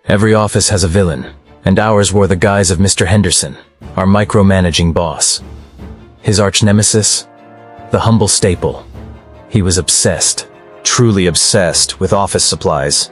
Every office has a villain, and ours wore the guise of Mr. Henderson, our micromanaging boss. His arch nemesis? The humble staple. He was obsessed, truly obsessed, with office supplies.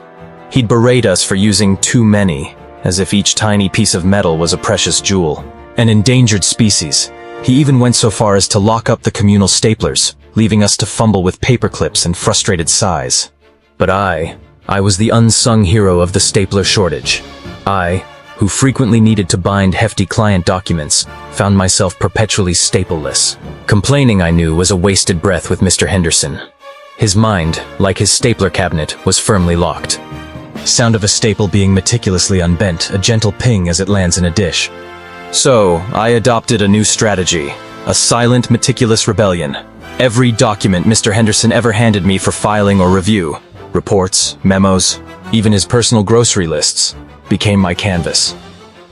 He'd berate us for using too many, as if each tiny piece of metal was a precious jewel. An endangered species. He even went so far as to lock up the communal staplers, leaving us to fumble with paper clips and frustrated sighs. But I was the unsung hero of the stapler shortage. I, who frequently needed to bind hefty client documents, found myself perpetually stapleless. Complaining, I knew, was a wasted breath with Mr. Henderson. His mind, like his stapler cabinet, was firmly locked. Sound of a staple being meticulously unbent, a gentle ping as it lands in a dish. So, I adopted a new strategy, a silent, meticulous rebellion. Every document Mr. Henderson ever handed me for filing or review, reports, memos, even his personal grocery lists, became my canvas.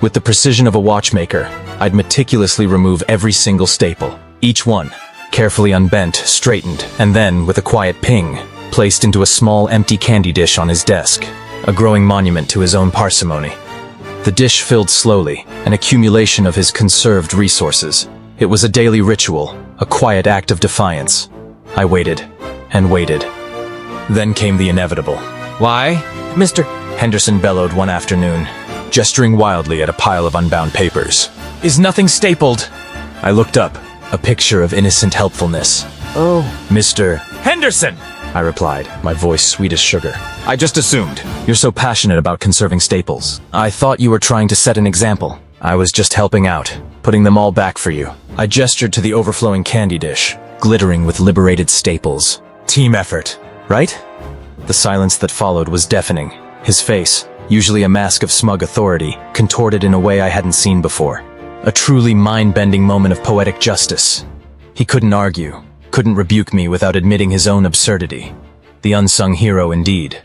With the precision of a watchmaker, I'd meticulously remove every single staple, each one, carefully unbent, straightened, and then, with a quiet ping, placed into a small empty candy dish on his desk, a growing monument to his own parsimony. The dish filled slowly, an accumulation of his conserved resources. It was a daily ritual, a quiet act of defiance. I waited, and waited. Then came the inevitable. "Why, Mr. Henderson bellowed one afternoon, gesturing wildly at a pile of unbound papers. "Is nothing stapled?" I looked up, a picture of innocent helpfulness. "Oh, Mr. Henderson!" I replied, my voice sweet as sugar. "I just assumed. You're so passionate about conserving staples. I thought you were trying to set an example. I was just helping out, putting them all back for you." I gestured to the overflowing candy dish, glittering with liberated staples. "Team effort, right?" The silence that followed was deafening. His face, usually a mask of smug authority, contorted in a way I hadn't seen before. A truly mind-bending moment of poetic justice. He couldn't argue, couldn't rebuke me without admitting his own absurdity. The unsung hero indeed.